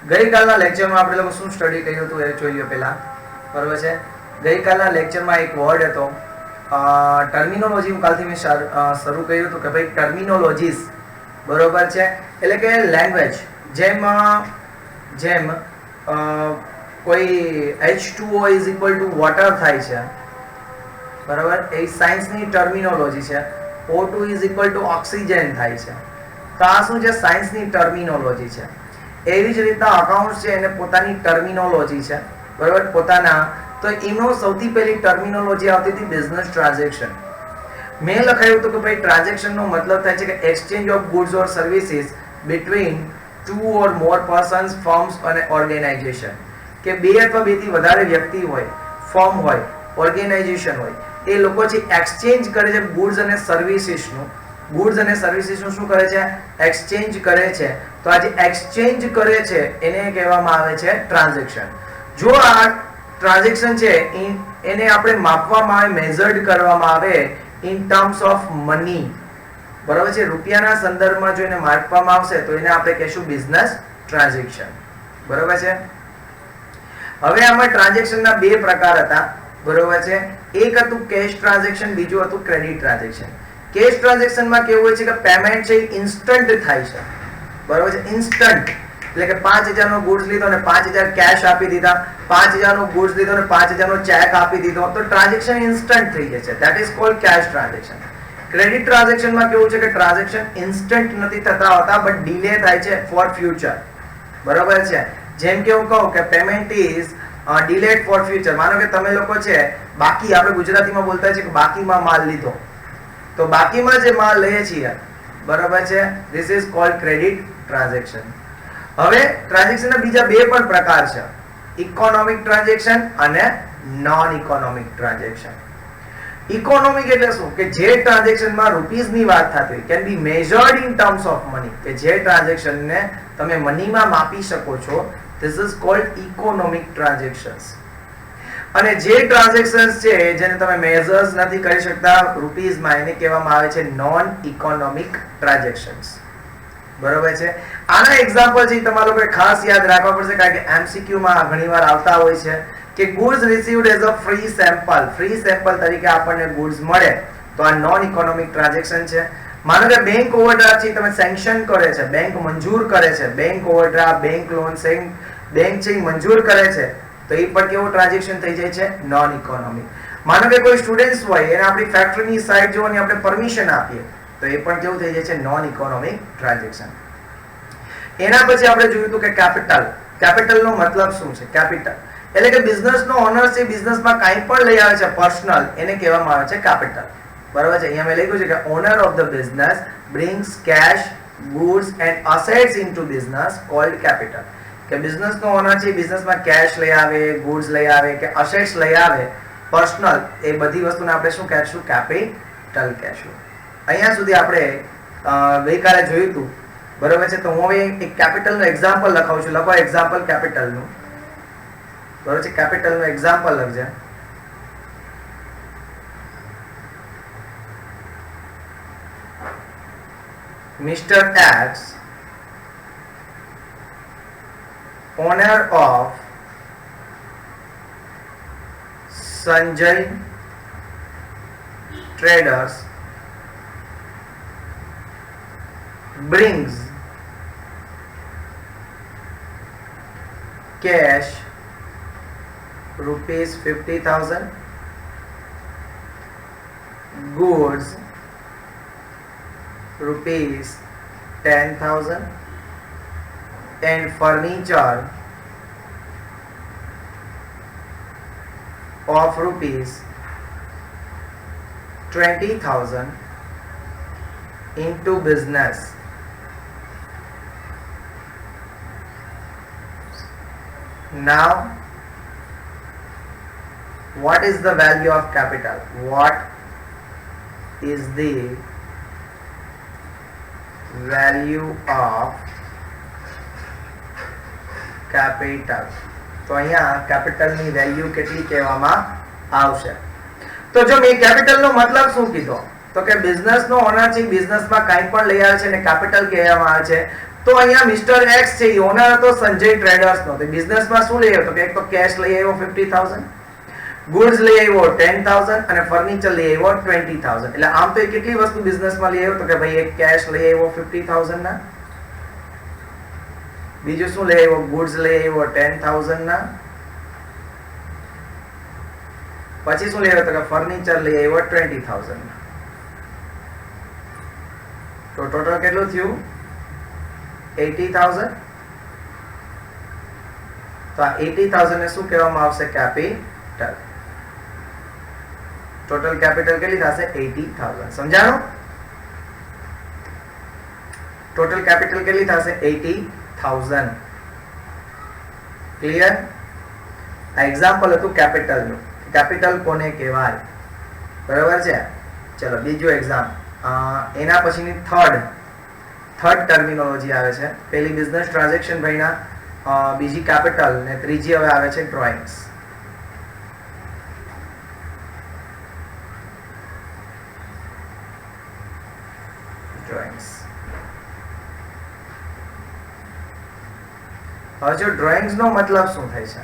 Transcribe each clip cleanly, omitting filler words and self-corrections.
ગઈકાલના લેક્ચરમાં આપણે લોકો શું સ્ટડી કર્યું હતું એ જોઈ લો પહેલા, બરોબર છે. ગઈકાલના લેક્ચરમાં એક વર્ડ હતો ટર્મિનોલોજી. હું કાલથી મેં શરૂ કર્યું હતું કે ભાઈ ટર્મિનોલોજીસ, બરોબર છે, એટલે કે લેંગ્વેજ. જેમ કોઈ H2O is equal to water થાય છે, બરાબર, એ સાયન્સની ટર્મિનોલોજી છે. O2 is equal to oxygen થાય છે. તો આ શું છે? સાયન્સની ટર્મિનોલોજી છે. એવી જ રીતના અકાઉન્ટ્સ છે, એને પોતાની ટર્મિનોલોજી છે, બરાબર, પોતાના. તો એનો સૌથી પહેલી ટર્મિનોલોજી આવતી હતી બિઝનેસ ટ્રાન્ઝેક્શન. મેં લખાયું હતું કે ભાઈ ટ્રાન્ઝેક્શનનો મતલબ થાય છે કે exchange of goods or services between two or more persons, firms અને ઓર્ગેનાઇઝેશન. કે બે અથવા બેથી વધારે વ્યક્તિ હોય, ફર્મ હોય, ઓર્ગેનાઇઝેશન હોય, એ લોકો જે એક્સચેન્જ કરે છે ગુડ્સ અને સર્વિસીસનું. ગુડ્સ અને સર્વિસીસનું શું કરે છે? એક્સચેન્જ કરે છે. તો આ જે એક્સચેન્જ કરે છે એને કહેવામાં આવે છે ટ્રાન્ઝેક્શન. જો આ ટ્રાન્ઝેક્શન છે એને આપણે માપવામાં આવે, મેઝર્ડ કરવામાં આવે ઇન ટર્મ્સ ઓફ મની, બરાબર છે, રૂપિયાના સંદર્ભમાં જો એને માપવામાં આવશે તો એને આપણે કહેશું બિઝનેસ ટ્રાન્ઝેક્શન, બરાબર છે. હવે આમાં ટ્રાન્ઝેક્શનના બે પ્રકાર હતા, બરાબર છે. એક હતું કેશ ટ્રાન્ઝેક્શન, બીજું હતું ક્રેડિટ ટ્રાન્ઝેક્શન. કેશ ટ્રાન્ઝેક્શનમાં કેવું હોય છે કે પેમેન્ટ છે ઇન્સ્ટન્ટ થાય છે, બરાબર છે, ઇન્સ્ટન્ટ. એટલે કે 5000 નો ગુડ્સ લીધો અને 5000 કેશ આપી દીધા, 5000 નો ગુડ્સ લીધો અને 5000 નો ચેક આપી દીધો, તો ટ્રાન્ઝેક્શન ઇન્સ્ટન્ટ થઈ જાય છે. That is called cash transaction. Credit ટ્રાન્ઝેક્શનમાં કેવું છે કે ટ્રાન્ઝેક્શન ઇન્સ્ટન્ટ નથી થતા હોતા, બટ ડિલે થાય છે ફોર ફ્યુચર, બરાબર છે. જેમ કે હું કહું કે payment is delayed four future. માનો કે તમે લોકો છે બાકી, આપણે ગુજરાતીમાં બોલતા છે કે બાકીમાં માલ લીધો, તો બાકીમાં જે માલ લઈએ છીએ, બરાબર છે, this is called credit transaction. હવે ટ્રાન્ઝેક્શનના બીજા બે પણ પ્રકાર છે, ઇકોનોમિક ટ્રાન્ઝેક્શન અને નોન ઇકોનોમિક ટ્રાન્ઝેક્શન. ઇકોનોમિક એટલે શું? કે જે ટ્રાન્ઝેક્શનમાં રૂપીઝની વાત થતી હોય, can be measured in terms of money, કે જે ટ્રાન્ઝેક્શનને તમે મનીમાં માપી શકો છો, this is called economic transactions. અને જે ટ્રાન્ઝેક્શન્સ છે જેને તમે મેઝર્સ નથી કરી શકતા રૂપીઝમાં, એને કહેવામાં આવે છે નોન ઇકોનોમિક ટ્રાન્ઝેક્શન્સ, બરોબર છે. આના એક્ઝામ્પલ છે તમારે લોકોએ ખાસ યાદ રાખવા પડશે, કારણ કે MCQ માં ઘણીવાર આવતા હોય છે કે goods received as a free sample, free sample તરીકે આપણને ગુડ્સ મળે, તો આ નોન ઇકોનોમિક ટ્રાન્ઝેક્શન છે. માનો કે બેંક ઓવરડ્રાફ્ટ છે તમે સેન્કશન કરે છે, બેંક મંજૂર કરે છે, bank overdraft, bank loan, bank છે મંજૂર કરે છે, તો એ પણ કેવું ટ્રાન્ઝેક્શન થઈ જાય છે? Non economic. માનો કે કોઈ સ્ટુડન્ટ્સ હોય, એને આપણી ફેક્ટરીની સાઇટ જોવાની આપણે પરમિશન આપીએ, તો એ પણ કેવું થઈ જાય છે? Non economic transaction. એના પછી આપણે જોયું હતું કે કેપિટલ. કેપિટલનો મતલબ શું છે? કેપિટલ એટલે કે બિઝનેસનો ઓનર છે, બિઝનેસમાં કાંઈ પણ લઈ આવે છે પર્સનલ, એને કહેવામાં આવે છે કેપિટલ, બરાબર છે. અહીંયા મેં લખ્યું છે કે owner of the business brings cash, goods and assets into business called capital. કે બિઝનેસનો ઓનર છે, બિઝનેસમાં કેશ લઈ આવે, ગુડ્સ લઈ આવે કે અસેટ્સ લઈ આવે પર્સનલ, એ બધી વસ્તુને આપણે શું કહેશું? કેપિટલ કહેશું. અહીંયા સુધી આપણે ગઈકાલે જોયું હતું, બરોબર છે. તો હું હવે એક કેપિટલનું એક્ઝામ્પલ લખાવું છું. લખો એક્ઝામ્પલ કેપિટલનું, બરોબર છે. કેપિટલનું example લખજે. Mr. X, owner of Sanjay Traders, brings cash rupees 50,000, goods rupees 10,000 and furniture of rupees 20,000 into business. Now, what is the value of capital? What is the value of capital? તો અહીંયા કેપિટલની value કેટલી કહેવામાં આવશે? તો જો મેં કેપિટલનો મતલબ શું કીધો, તો કે બિઝનેસનો ઓનર છે, બિઝનેસમાં કંઈ પણ લઈ આવે છે અને કેપિટલ કહેવામાં આવે છે. તો અહીંયા મિસ્ટર એક્સ છે એ ઓનર હતો સંજય ટ્રેડર્સ નો. તો બિઝનેસમાં શું લઈ આવ્યો? તો કે એક તો કેશ લઈ આવ્યો 50,000, ગુડ્સ લઈ આવ્યો 10,000 અને ફર્નિચર લઈ આવ્યો 20,000. એટલે આમ તો એ કેટલી વસ્તુ બિઝનેસમાં લઈ આવ્યો? તો કે ભાઈ એક કેશ લઈ આવ્યો 50,000 ના, બીજું શું લઈ આવ્યો? ગુડ્સ લઈ આવ્યો 10,000 ના, પછી શું લઈ આવ્યો? તો કે ફર્નિચર લઈ આવ્યો 20,000 ના. તો ટોટલ કેટલું થયું? 80,000. તો આ 80,000 ને શું કહેવામાં આવશે? કેપિટલ. ટોટલ કેપિટલ કેટલી થશે? 80,000. સમજાણું? ટોટલ કેપિટલ કેટલી થશે? 80,000. ક્લિયર? આ એક્ઝામ્પલ હતું કેપિટલ નું. કેપિટલ કોને કહેવાય? બરાબર છે. ચલો બીજું એક્ઝામ્પલ. એના પછીની થર્ડ ટર્મિનોલોજી આવે છે. પહેલી બિઝનેસ ટ્રાન્ઝેક્શન ભણ્યા, બીજી કેપિટલ ને ત્રીજી હવે આવે છે ડ્રોઈંગ્સ. હવે જો ડ્રોઈંગ્સ નો મતલબ શું થાય છે?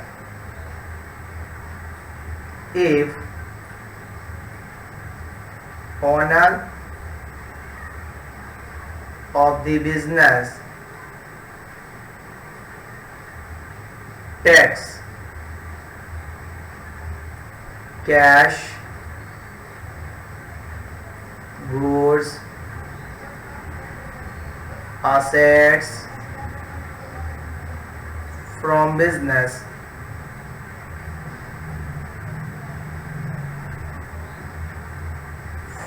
if owner of the business takes cash, goods, assets from business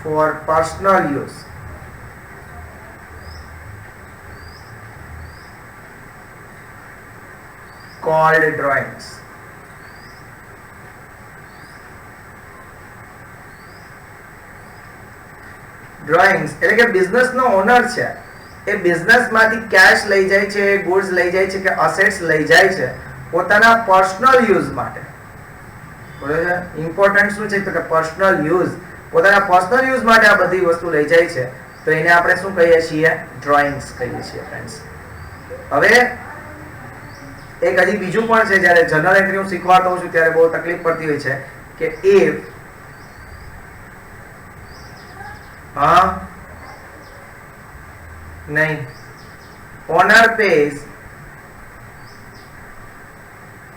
for personal use, called drawings. Drawings એટલે કે બિઝનેસ નો ઓનર છે એ બિઝનેસ માંથી કેશ લઈ જાય છે, ગુડ્સ લઈ જાય છે કે અસેટ્સ લઈ જાય છે પોતાના પર્સનલ યુઝ માટે. બરોબર છે? ઇમ્પોર્ટન્ટ શું છે? તો કે પર્સનલ યુઝ. પોતાના પર્સનલ યુઝ માટે આ બધી વસ્તુ લઈ જાય છે તો એને આપણે શું કહીએ છીએ? ડ્રોઈંગ્સ કહીએ છીએ ફ્રેન્ડ્સ. હવે એક હજી બીજું પણ છે, જ્યારે જનરલ એન્ટ્રી હું શીખવાડતો હોઉં છું ત્યારે બહુ તકલીફ પડતી હોય છે કે if નહીં honour pays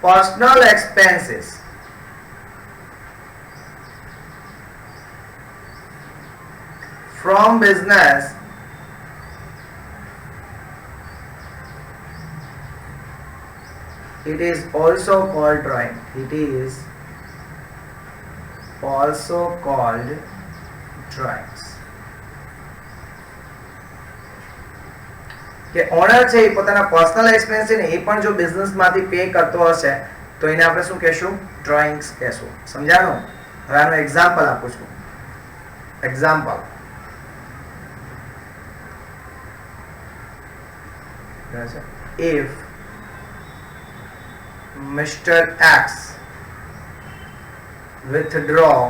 personal expenses from business it is also called drawing. It is also called drawings. કે ઓનર છે એ પોતાના પર્સનલ એક્સપેન્સ છે ને એ પણ જો બિઝનેસ માંથી પે કરતો હશે તો એને આપણે શું કહેશું? ડ્રોઈંગ્સ કહેશું. સમજાણું? હવે આનું એક્ઝામ્પલ આપું છું. Example if Mr. X withdraw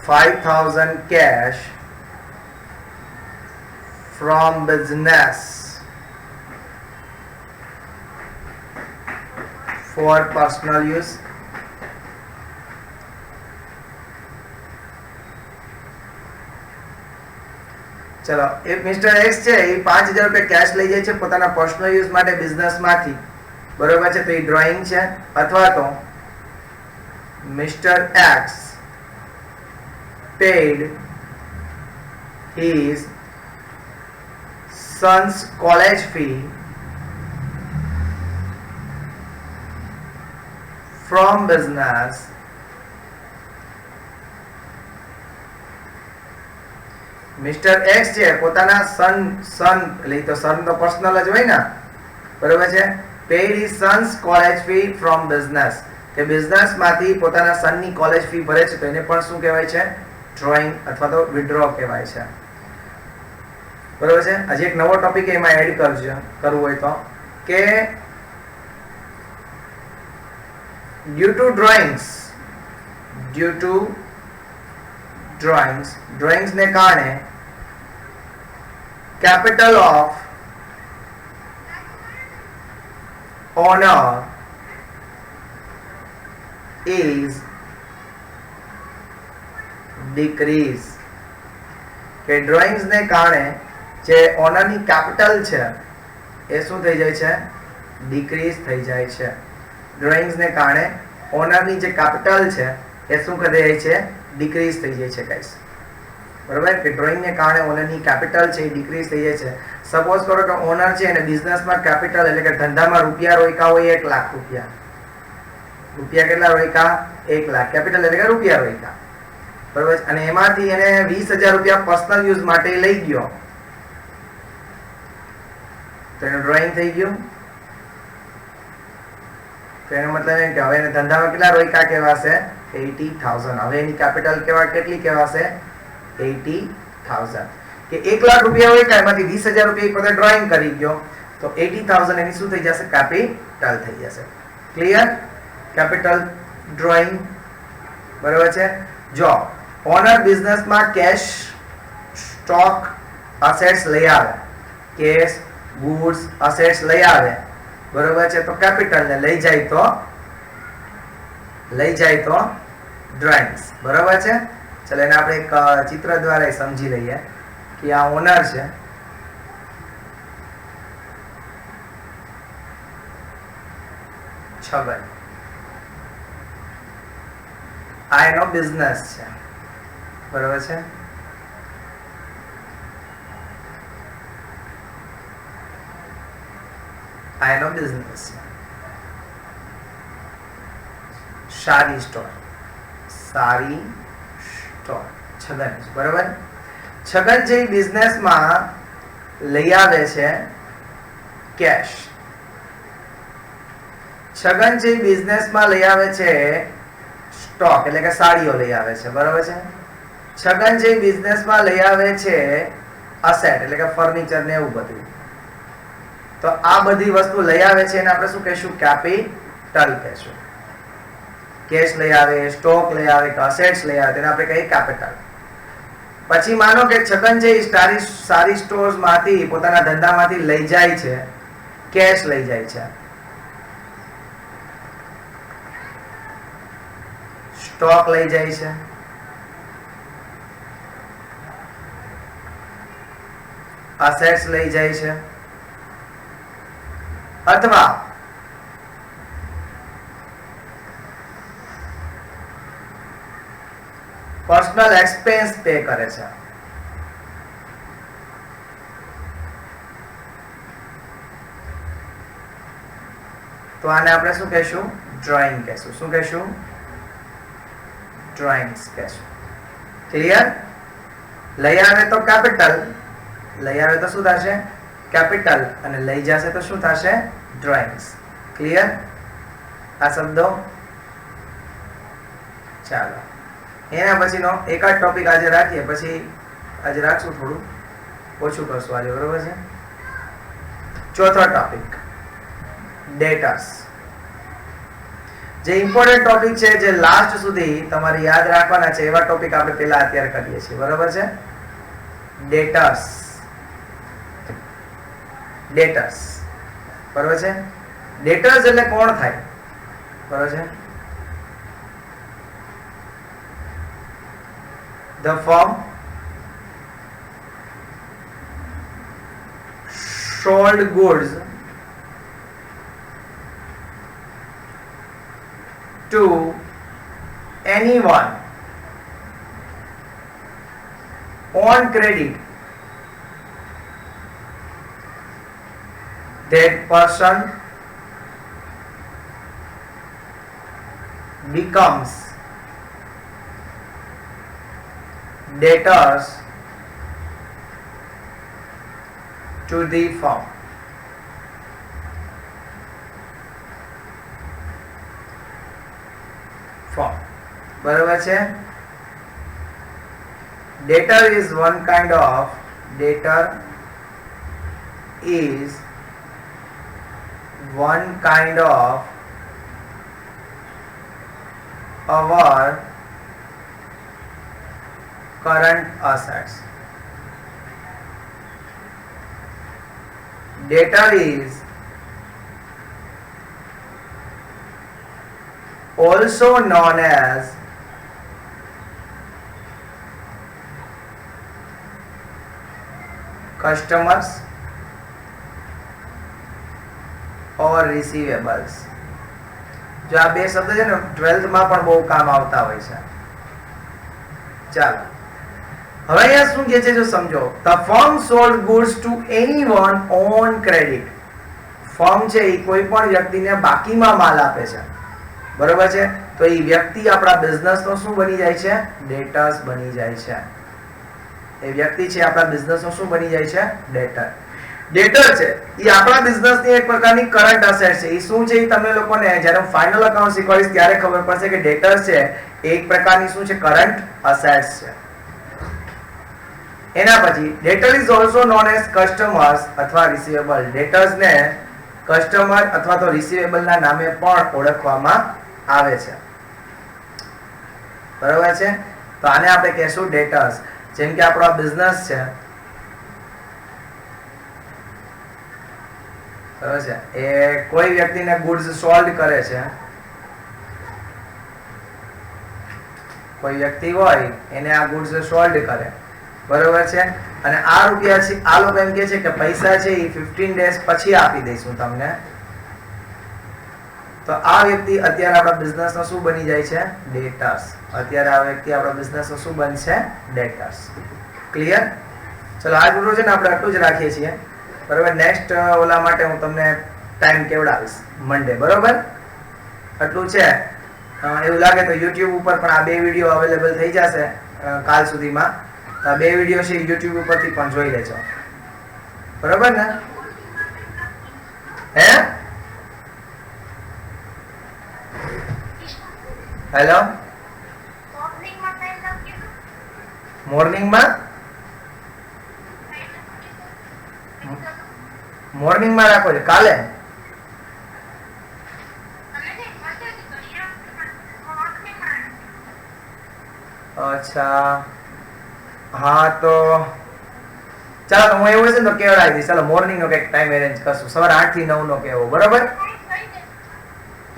₹5,000 cash from business for personal use, ચલો if Mr. X છે એ 5,000 રૂપિયા કેશ લઈ જાય છે પોતાના પર્સનલ યુઝ માટે બિઝનેસ માંથી, બરોબર છે? તો એ ડ્રોઈંગ છે. અથવા તો Mr. X paid his son's college fee from business mister x છે પોતાના સન એટલે તો સન તો પર્સનલ જ હોય ને, બરોબર છે? Paid his sons college fee from business, કે બિઝનેસ માંથી પોતાના સનની કોલેજ ફી ભરે છે તો એને પણ શું કહેવાય છે? ડ્રોઈંગ અથવા તો વિથડ્રો કહેવાય છે. બરોબર છે? હજી એક નવો ટોપિક એમાં એડ કરવું હોય તો કે ડ્યુ ટુ ડ્રોઈંગ્સ ને કારણે capital of owner is decrease કે ડ્રોઈંગ્સ ને કારણે જે ઓનરની કેપિટલ છે એ શું થઈ જાય છે ડિક્રીઝ થઈ જાય છે ડ્રોઈંગ્સ ને કારણે ઓનરની જે કેપિટલ છે એ શું કરી જાય છે ડિક્રીઝ થઈ જાય છે ગાઈસ બરાબર કે ડ્રોઈંગ ને કારણે ઓનરની કેપિટલ છે એ ડિક્રીઝ થઈ જાય છે સપોઝ કરો કે ઓનર છે અને બિઝનેસમાં કેપિટલ એટલે કે ધંધામાં રૂપિયા રોક્યા હોય 1 લાખ રૂપિયા રૂપિયા કેટલા રોક્યા 1 લાખ કેપિટલ એટલે કે રૂપિયા રોક્યા બરાબર અને એમાંથી એને 20,000 રૂપિયા પર્સનલ યુઝ માટે લઈ ગયો તો એનું ડ્રોઈંગ થઈ ગયું તો એનો મતલબ એમ કે હવે એને ધંધામાં કેટલા રોક્યા કહેવાશે 80,000 હવે એની કેપિટલ કેટલી કહેવાશે 80,000 કે 1 લાખ રૂપિયા હોય કે એમાંથી 20,000 રૂપિયા પોતે ડ્રોઈંગ કરી ગયો તો 80,000 એની શું થઈ જશે કેપિટલ થઈ જશે ક્લિયર કેપિટલ ડ્રોઈંગ બરાબર છે જો ઓનર બિઝનેસમાં કેશ સ્ટોક અસેટ્સ લઈ આવે કેશ ગુડ્સ અસેટ્સ લઈ આવે બરાબર છે તો કેપિટલ ને લઈ જાય તો ડ્રોઈંગ્સ બરાબર છે ચલો એને આપણે એક ચિત્ર દ્વારા સમજી લઈએ કે આ ઓનર છે છગન આ એનો બિઝનેસ છે બરાબર છે આ એનો બિઝનેસ છે સારી સ્ટોર છગન બરાબર છગન જે બિઝનેસમાં લઈ આવે છે કેશ છગન જે બિઝનેસમાં લઈ આવે છે સ્ટોક એટલે કે સાડીઓ લઈ આવે છે બરાબર છે છગન જે બિઝનેસમાં લઈ આવે છે અસેટ એટલે કે ફર્નિચર ને એવું બધું તો આ બધી વસ્તુ લઈ આવે છે એને આપણે શું કહીશું કેપિટલ કહીશું કેશ લઈ આવે સ્ટોક લઈ આવે કે અસેટ્સ લઈ આવે તેને આપણે કહીએ કેપિટલ પછી માનો કે છગન જે સારી સ્ટોર્સ માંથી પોતાના ધંધામાંથી લઈ જાય છે કેશ લઈ જાય છે સ્ટોક લઈ જાય છે અસેટ્સ લઈ જાય છે અથવા પર્સનલ એક્સપેન્સ પે કરે છે તો આને આપણે શું કહીશું ડ્રોઈંગ કહીશું શું કહીશું ડ્રોઈંગ્સ કહીશું ક્લિયર લઈ આવે તો કેપિટલ લઈ આવે તો શું થશે કેપિટલ અને લઈ જશે તો શું થશે ડ્રોઈંગ્સ ક્લિયર આ શબ્દો ચાલો એના પછીનો એકાદ ટોપિક આજે રાખીએ પછી આજે રાખશું થોડું ઓછું કરશું આજે બરોબર છે ચોથો ટોપિક ડેટર્સ જે ઇમ્પોર્ટન્ટ ટોપિક છે જે લાસ્ટ સુધી તમારે યાદ રાખવાના છે એવા ટોપિક આપણે પહેલા અત્યારે કરીએ છીએ બરોબર છે ડેટર્સ બરોબર છે ડેટર્સ એટલે કોણ થાય બરોબર છે the firm sold goods to anyone on credit. That person becomes debtors to the firm. બરોબર છે debtor is one kind of our current assets debtor is also known as customers or receivables. જો આ બે શબ્દ છે ને 12th માં પણ બહુ કામ આવતા હોય છે. ચાલો હવે અહીંયા શું કહે છે જો સમજો. The firm sold goods to anyone on credit. Firm છે એ કોઈ પણ વ્યક્તિને બાકીમાં માલ આપે છે, બરોબર છે, તો એ વ્યક્તિ આપણા બિઝનેસનો શું બની જાય છે? ડેટર્સ બની જાય છે. એ વ્યક્તિ છે આપણા બિઝનેસનો શું બની જાય છે? ડેટર. ડેટર છે એ આપણા બિઝનેસની એક પ્રકારની કરંટ અસેટ છે. એ શું છે એ તમને લોકોને જ્યારે હું ફાઇનલ અકાઉન્ટ શીખવાડીશ ત્યારે ખબર પડશે કે ડેટર છે એ એક પ્રકારની શું છે? કરંટ અસેટ્સ છે. એના પછી ડેટર is also known as customers અથવા રિસીવેબલ. ડેટર્સને કસ્ટમર અથવા તો રિસીવેબલ ના નામે પણ ઓળખવામાં આવે છે, બરોબર છે. તો આને આપણે કહેશું ડેટર્સ. જેમ કે આપણો બિઝનેસ છે, બરોબર છે, એ કોઈ વ્યક્તિને ગુડ્સ સોલ્ડ કરે છે. કોઈ વ્યક્તિ હોય એને આ ગુડ્સ સોલ્ડ કરે, બરોબર છે, અને આ રૂપિયા છે આ લોકો એમ કે છે કે પૈસા છે એ 15 ડેઝ પછી આપી દઈશું તમને. તો આ વ્યક્તિ અત્યારે આપણા બિઝનેસનો શું બની જાય છે? ડેટર્સ. અત્યારે આ વ્યક્તિ આપણા બિઝનેસનો શું બનશે? ડેટર્સ. ક્લિયર? ચલો આજ વિડિયો છે ને આપણે આટલું જ રાખીએ છીએ, બરોબર. નેક્સ્ટ ઓલા માટે હું તમને ટાઈમ કેવડાવીશ મંડે, બરોબર. આટલું છે. એવું લાગે તો YouTube ઉપર પણ આ બે વિડીયો અવેલેબલ થઈ જશે કાલ સુધીમાં. આ બે વિડીયો છે YouTube ઉપરથી પણ જોઈ લેજો, બરોબર ને? હે હેલો, મોર્નિંગમાં મોર્નિંગમાં રાખો છો કાલે? અચ્છા, હા તો ચાલો હું એવું છે ને તો કેવડાવી દઈશ. ચાલો મોર્નિંગ નો કઈક ટાઈમ અરેન્જ કરશું, સવારે 8 થી 9 નો કેવો, બરોબર?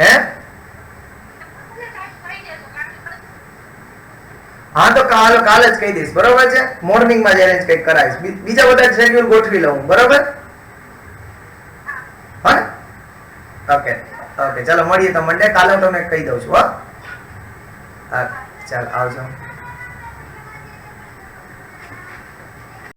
હે હા તો કાલે જ કહી દઈશ, બરોબર છે. મોર્નિંગ માં જ અરેન્જ કઈક કરાવીશ. બીજા બધા શેડ્યુલ ગોઠવી લઉં, બરોબર? હા ઓકે ઓકે ચાલો મળીએ તો મંડે. કાલે હું તમને કહી દઉં છું. હા ચાલો આવજો.